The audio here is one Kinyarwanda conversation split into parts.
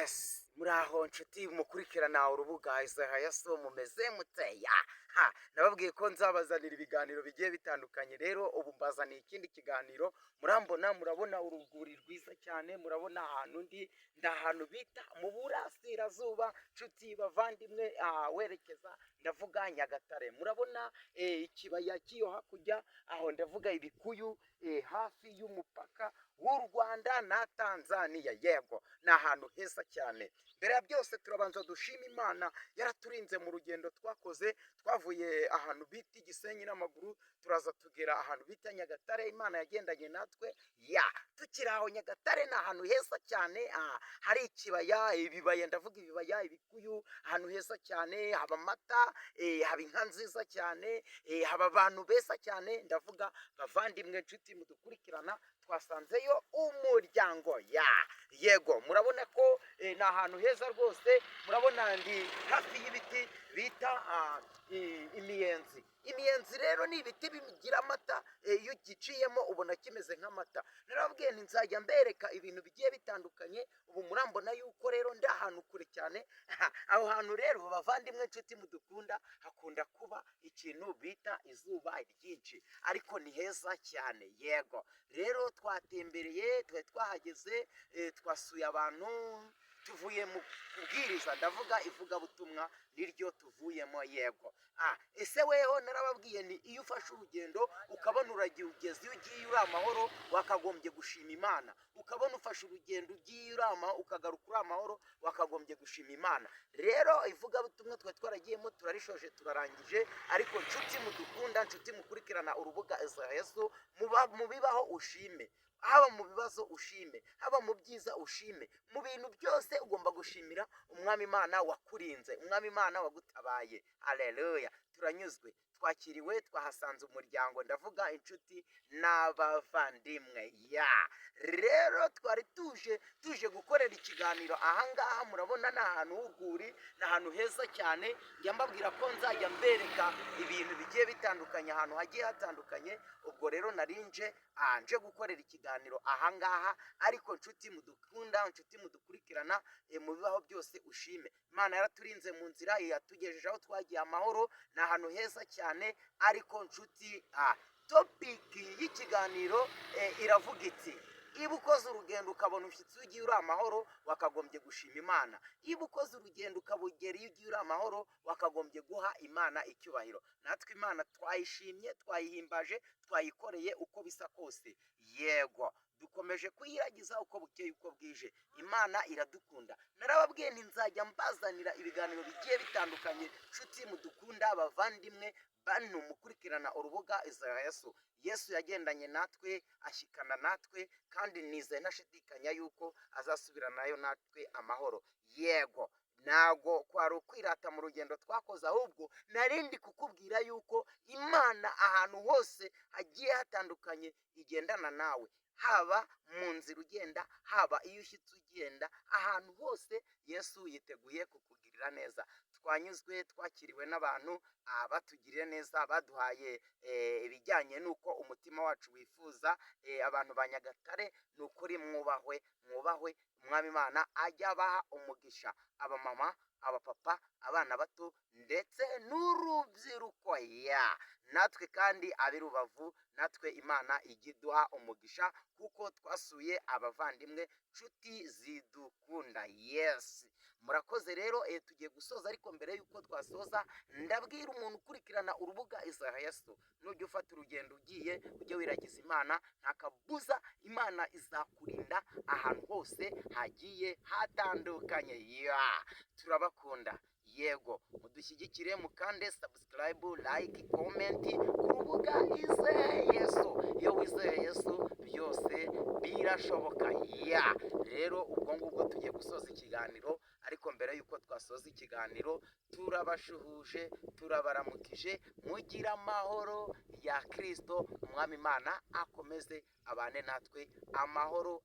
Yes, muraho nshuti mukurikirana urubuga Isaiah So mumeze muteya. Nababwiye ko nzabazanira ibiganiro bigiye bitandukanye, rero ubu mbazaniye ikindi kiganiro. Murabona uruguri rwiza cyane, murabona ahantu ndahantu bita mu burasirazuba, nshuti bavandimwe, werekeza ndavuga Nyagatare. Murabona ikibaya kiyo hakurya, aho ndavuga ibikuyu, hafi y'umupaka w'u Rwanda na Tanzania. Yego, ni ahantu heza cyane. Mbere ya byose turabanza dushima Imana yaraturinze mu rugendo twakoze, twavuye ahantu bita Gisenyi n'amaguru turaza tugera ahantu bita Nyagatare. Imana yagendanye natwe. Tukiri aho Nyagatare ni ahantu heza cyane, hari ikibaya, ibibaya ndavuga ibibaya, ibikuyu, ahantu heza cyane, haba amata, haba inka nziza cyane, haba abantu beza cyane. Ndavuga bavandimwe nshuti mudukurikirana, twasanzeyo umuryango. Yego, murabona ko ni ahantu heza rwose. Murabona ndi hafi y'ibiti bita imiyenzi. Imiyenzi rero ni ibiti bigira amata, iyo giciyemo ubona kimeze nk'amata. Narababwiye nti nzajya mbereka ibintu bigiye bitandukanye. Ubu murambona yuko rero ndi ahantu kure cyane. Aho hantu rero bavandimwe nshuti mudukunda, hakunda kuba ikintu bita izuba ryinshi, ariko ni heza cyane. Yego, rero twatembereye, twahageze, twasuye abantu, tuvuye mu kubwiriza, ndavuga ivugabutumwa niryo tuvuyemo. Yego, ese weho narababwiye ni iyo ufashe urugendo ukabona uragiye ugeze, iyo ugiye uri amahoro wakagombye gushima Imana. Ukabona ufashe urugendo ugiye uri amahoro ukagaruka uri amahoro wakagombye gushima Imana. Rero ivugabutumwa twaragiyemo turarishoje turarangije, ariko nshuti mudukunda, nshuti mukurikirana urubuga Isaiah So, mu bibaho ushime. Haba mu bibazo ushime, haba mu byiza ushime, mu bintu byose ugomba gushimira umwami Imana wakurinze, umwami Imana wagutabaye. Haleluya, turanyuzwe, twakiriwe, twahasanze umuryango, ndavuga inshuti n'abavandimwe. Rero twari tuje gukorera ikiganiro ahangaha. Murabona ni ahantu h'urwuri, ni ahantu heza cyane. Njya mbabwira ko nzajya mbereka ibintu bigiye bitandukanye ahantu hagiye hatandukanye. Ubwo rero narinje nje gukorera ikiganiro ahangaha, ariko nshuti mudukunda, nshuti mudukurikirana, mu bibaho byose ushime. Imana yaraturinze mu nzira, yatugejeje aho twagiye amahoro. Ni ahantu heza cyane, ariko nshuti, topiki y'ikiganiro iravuga iti: iyo ukoze urugendo ukabona ushyitsi ugiye uri amahoro wakagombye gushima Imana. Iyo ukoze urugendo ukabugera iyo ugiye uri amahoro wakagombye guha Imana icyubahiro. Natwe Imana twayishimye, twayihimbaje, twayikoreye uko bisa kose. Yego, dukomeje kuyiragiza uko bukeye uko bwije. Imana iradukunda. Narababwiye nti nzajya mbazanira ibiganiro bigiye bitandukanye. Nshuti mudukunda, bavandimwe bantu mukurikirana urubuga Isaiah So, Yesu yagendanye natwe, ashyikana natwe, kandi nizeye ntashidikanya yuko azasubiranayo natwe amahoro. Yego, ntago kwari ukwirata mu rugendo twakoze, ahubwo narindi kukubwira yuko Imana ahantu hose hagiye hatandukanye igendana nawe, haba mu nzira ugenda, haba iyo ushyitse ugenda, ahantu hose Yesu yiteguye kukugirira neza. Twanyuzwe, twakiriwe n'abantu batugiriye neza, baduhaye ibijyanye n'uko umutima wacu wifuza. Abantu ba Nyagatare ni ukuri mwubahwe, umwami Imana ajya abaha umugisha, abamama, abapapa, abana bato, ndetse n'urubyiruko. Natwe kandi ab'i Rubavu, natwe Imana ijya iduha umugisha, kuko twasuye abavandimwe, nshuti zidukunda. Yes, murakoze rero. Tugiye gusoza, ariko mbere yuko twasoza ndabwira umuntu ukurikirana urubuga Isaiah So, nujya ufata urugendo ugiye ujye wiragiza Imana, nta kabuza Imana izakurinda ahantu hose hagiye hatandukanye. Turabakunda. Yego, mudushyigikire, mukande subscribe, like, comment ku rubuga Isaiah So. Iyo wizeye Yesu byose birashoboka. Rero ubwo ngubwo tugiye gusoza ikiganiro, ariko mbere yuko twasoza ikiganiro turabashuhuje, turabaramukije, mugira amahoro ya Kristo. Umwami Imana akomeze abane natwe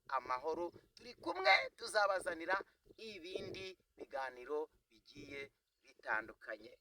amahoro. Turi kumwe, tuzabazanira ibindi biganiro bigiye bitandukanye.